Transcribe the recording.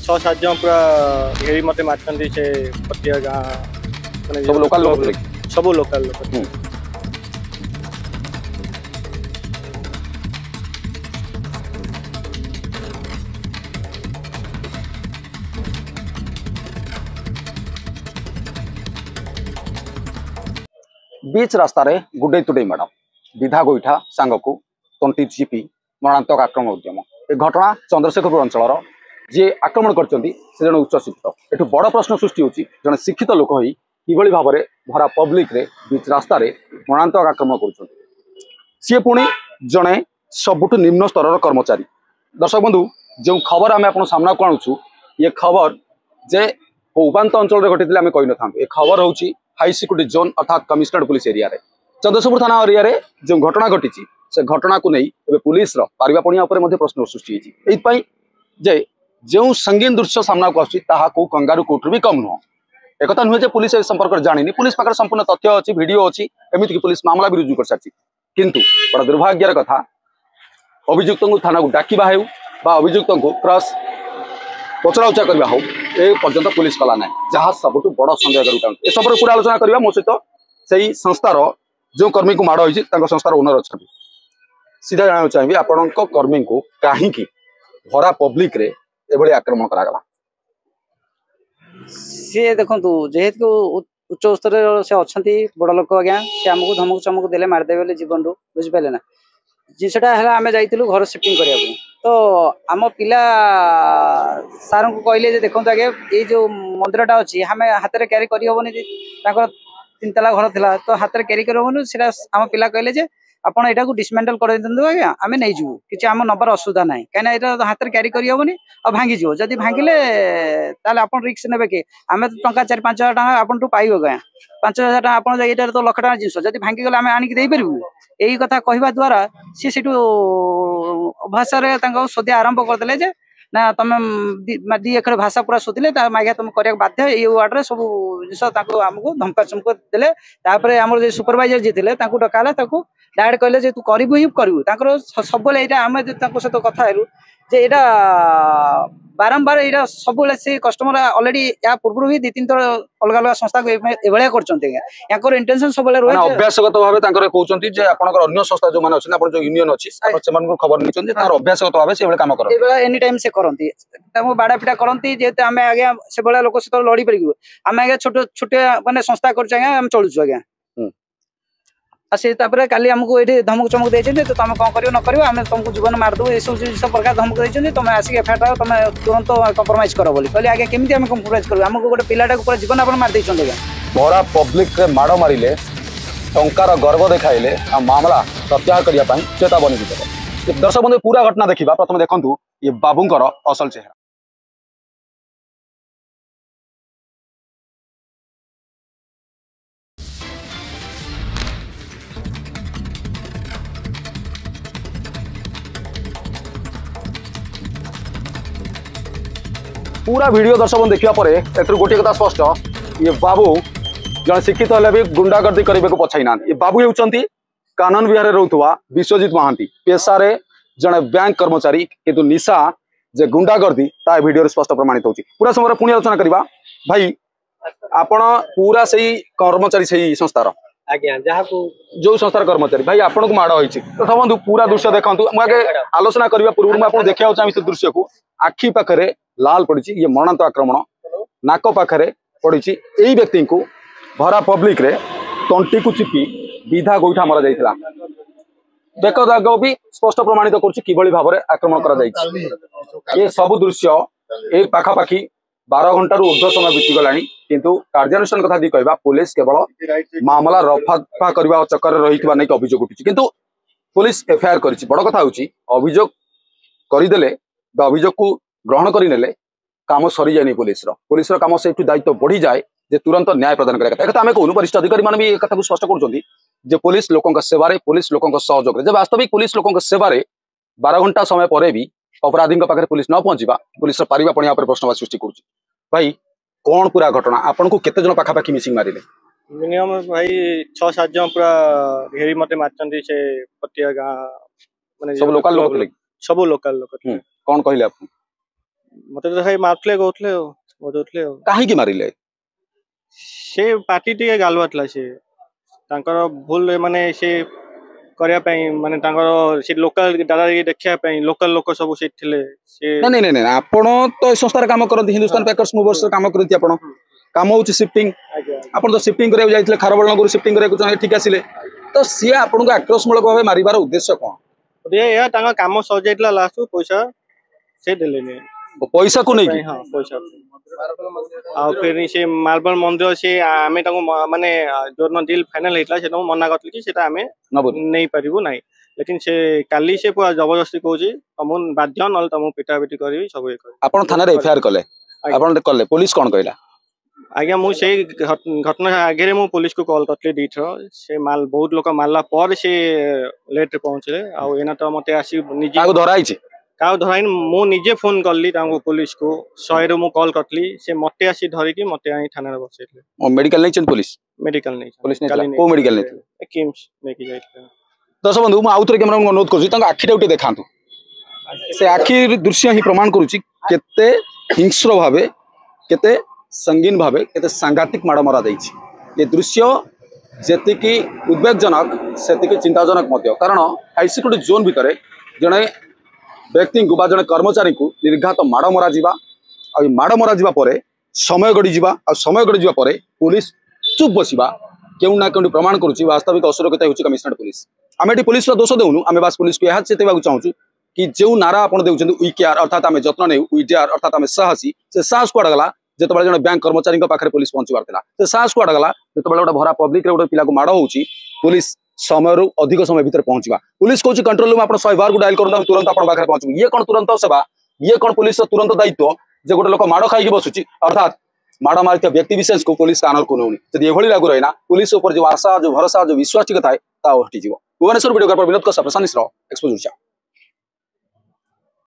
छः सात जन पूरा घेरी मत मारती से पटिया गाँ माने सब लोकल लोग सब लोकल लोग बीच रास्ता रे गुडे तुडे मैडम विधा गोईठा सांग को तंटी चिपी मरणात्मक आक्रमण उद्यम ए घटना चंद्रशेखरपुर अंचल जी आक्रमण कर जन उच्च शिक्षित एठू बड़ प्रश्न सृष्टि होची जन शिक्षित लोक होई किभली भाव में भरा पब्लिक रे बीच रास्ता रे मरणात्मक आक्रमण कर सी पुणी जड़े सबुठ निम्न स्तर कर्मचारी दर्शक बंधु जो खबर आम आप सामना को आणुचु ये खबर जे उपात अंचल घटी आम कही न था खबर हूँ हाई सिक्यूरिटी जोन अर्थात कमिशनरेट पुलिस एरिया रे चंद्रशेखरपुर थाना एरिया रे जो घटना घटी से घटना को नहीं पुलिस पारिबापणिया प्रश्न सृष्टि होती जे जो संगीन दृश्य सामना को आसो कंगारू कोर्ट भी कम नुह एक नुहे पुलिस संपर्क जानी पुलिस पाखे संपूर्ण तथ्य अच्छी वीडियो अच्छी एमती पुलिस मामला भी रुजु कर सारी किंतु बड़ा दुर्भाग्यर कथा अभियुक्त को थाना को डाकिबा हो अभियुक्त को प्लस पचरा उचा करवा हो ए पर्यंत पुलिस कला ना जहाँ सब बड़ सन्देह ए सब पूरा आलोचना करवा मो सहित से संस्थार जो कर्मी को माड़ होती संस्थार ओनर अच्छा सीधा जाना चाहिए आपण कर्मी को कहीं भरा पब्लिक रे एभली आक्रमण करागला सी देखु जेहेतु उच्च स्तर से अच्छा बड़ लोक आज्ञा सी आमको धमक चमक देले मारदेवे जीवन रू बुझिपारे ना जिनसा है आम जाइलु घर शिफ्टिंग करने तो आम पिला सार को कहले देखो आगे ये जो मंदिरटा अच्छी आम हाथ में क्यारी करहबनी तीन तला घर था तो हाथ में क्यारी करहबनी से आम पिला कहले आपड़ यहाँ को डिसमेंटल कर दिखाँ आज्ञा आम नहीं जीवु कि आम नबार असुविधा ना कहीं यहाँ हाथ में क्यारी करहबनी और भांगी जदि भांगिले आप रिक्स ने कि आम तो टंका 4-5 हज़ार आपन पाइब क्या 5,000 टका आप तो लाख टका जिनस जब भांगीगले आम आणिक पारू यही कथा कहवा द्वारा सी से भाषा सोधिया आरंभ करदे ना तुम दी एकर भाषा पूरा शोधिले मागिया तुम करने बाध्य ये वार्ड में सब जिस आमको धमका चमक देले आम सुपरवाइजर जी थे डकाला डायरेक्ट कहले तू करू ही करू सब आम सहित कथा हेलु जे यहाँ बारंबार यहाँ सब से कस्टमर ऑलरेडी या पूर्व भी 2-3 थर अलग अलग संस्था को एभलिया कर इंटेंशन सब अभ्यासगत भाव कहते जे आपनकर अन्य संस्था जो माने अछि जो यूनियन अछि खबर नहीं अभ्यासगत भाव से काम कर एनी टाइम से करती बाड़ा पिटा करती जेहेतु आम आज्ञा से लोक सहित लड़ी पारू आम आज्ञा छोटे छोटे माने संस्था कर चलुचु आज्ञा काली आमको ये धमक चमक देते तो तुम कौन कर न कर आम तुमको जीवन मारदेव ये सब जिस प्रकार धमक देते तुम आसिक एफआईआर तुम तुरंत कंप्रोमाइज कर बोली कहले आगे केमी आम कंप्रोमाइज कर आमको गोटे पिलाटा पूरा जीवन आप मार देते भरा पब्लिक रे माड़ मारे टंकार गर्व देखाइले मामला प्रत्याहार करने चेतावनी दी दर्शक बंधु पूरा घटना देखा प्रथम देखु ये बाबूंकर असल चेहरा पूरा वीडियो दर्शक देखा गोटे कथा स्पष्ट ये बाबू जन शिक्षित हेल्ले भी गुंडागर्दी करने को पछाई ना ये बाबू होती कानन विहार रोकवा विश्वजित महांती पेशारे जड़े बैंक कर्मचारी किंतु निशा जे गुंडागर्दी ता वीडियो स्पष्ट प्रमाणित होती पूरा समय पुणी आलोचना करवा भाई आपण पूरा से कर्मचारी से संस्थार आज्ञा जहाँ को जो संस्थार कर्मचारी भाई आपन को माड़ होती तो बंधु पूरा दृश्य देखा मुझे आलोचना करने पूर्व मुझे देखा चाहिए से दृश्य को आखि पाखे लाल पड़ी ये मरणांत आक्रमण नाक पाखे पड़ी यही व्यक्ति को भरा पब्लिक रे तंटी को चिपी विधा गोईठा मरा जाइथिला बेक दाग भी स्पष्ट प्रमाणित कर भाव में आक्रमण कर ये सब दृश्य ए पाखापाखि 12 घंटा ऊर्ध्व समय बीतीगला किंतु कार्यानुष्ठान कथा दी कहवा पुलिस केवल मामला रफा करने चक्कर रही नहीं अभियोग उठी किंतु पुलिस एफआईआर कर बड़ कथा हूँ अभियोग करदे अभियोग को ग्रहण करने काम सरी जाए पुलिस काम से दायित्व बढ़ी जाए जे तुरंत न्याय प्रदान करें आम कहूँ वरिष्ठ अधिकारी मैंने भी एक कथा स्पष्ट कर पुलिस लोकों सेवारे पुलिस लोकों सहयोग जब वास्तविक पुलिस लोकों सेवारे 12 घंटा समय पर भी अपराधी पाखे पुलिस न पहुंचा पुलिस पारिबापणिया प्रश्न सृष्टि कर भाई कौन पूरा घटना आपन को केते जन पाखापाखि मिसिंग मारे मिनिमम भाई 6-7 जन पूरा घेरी मत मारती से पटिया गाँ सब लोकल लोग सब लोकल लोग कौन कहले आपको मते तो भाई मारले कहउतले बजौतले काहेकि मारिले से पार्टी टी गालुआ थला से तांकर भूल माने से करिया पई माने तांकर से लोकल दादागिरी देखिया पई लोकल लोक सब से थिले से नहीं नहीं नहीं आपण तो ए संस्थार काम करते हिंदुस्तान पैकर्स मूवर्स काम करते आपण काम होची शिफ्टिंग आपण तो शिफ्टिंग करे जाइतले खारबळनगुरु शिफ्टिंग करे कुछ ठीक आसिले तो सी आपण को आक्रोशमूलक भाबे मारिबार उद्देश्य कोन ये तांका काम सज जाइतला लास्ट पैसा से देले ने पैसा को नहीं हां पैसा आ फिर से मार्बल मंदिर से आमे ताको माने जोन डील फाइनल हेतला से मना करतली कि सेटा आमे नहीं परिबो नाही लेकिन से काली से पूरा जबरदस्ती कहूची तमुन बाध्य नल तमु पिटा पिटी करी सब एक आपण थाना रे एफआईआर कले आपण कले पुलिस कोन कहला आज्ञा मु से घटना आगे मु पुलिस को कॉल करतली दीथर से माल बहुत लोक मारला पर से लेट पहुंचले आ एना तो मते आसी निजे कागो धराई छी काउ धराइन मु निजे फोन करली तांको पुलिस को 100 रो मु कॉल करतली से मते आसी धरि कि मते आई थाना रे बसेले ओ मेडिकल नहीं चन पुलिस मेडिकल नहीं पुलिस नहीं को मेडिकल नहीं किम्स नेकी जाइतले दर्शक बंधु मु आउतरे कैमरा अनुरोध करूची तांको आखिटा उठे देखांतु से आखि दृश्य ही प्रमाण करूची केते हिंस्र भाबे केते संगीन भाबे केते सांघातिक माड़ मरा जाइछि ये दृश्य जेतिकी उद्वेगजनक सेतिकी चिंताजनक मध्य कारण हाई सिक्योरिटी जोन भितरे जणे व्यक्ति को जड़े कर्मचारी को निर्घात माड़ मरा जावा माड़ मरा जावा परे समय गड़ी जावा समय गड़ी जावा परे पुलिस चुप बसिबा केउ ना केउ प्रमाण करुची वास्तविक असुरक्षता होची कमिशनरेट पुलिस आमे एटी पुलिस रो दोष देउनु आमे बास पुलिस को यह चेतेबाकू चाहूछु कि जो नारा आपण देउछन वी केयर अर्थात आमे जत्न नै वी डेयर अर्थात आमे साहसी से साहस को अडगला जेतबेले जने बैंक कर्मचारी पाखरे पुलिस पहुंचबार थिला से साहस को अडगला जेतबेले गोटा भरा पब्लिक रे गोटा पिला को माड़ होउची पुलिस समय रू अधिक समय भीतर पहुंचवा पुलिस कहूँ कंट्रोल रूम आप 100 बार को डायल कर तुरंत आप पाखे पहुंचू ये कौन तुरंत सेवा ये कौन पुलिस तुरंत दायित्व जे गोटे लोक माड़ खाई बसुची अर्थात माड़ मारित व्यक्ति विशेष को पुलिस कानर को नौनी जब ये लागू रही पुलिस जो आशा जो भरोसा जो विश्वास टी था हटिज भुवनेश्वर वीडियो विनोद प्रशांत एक्सपोजर।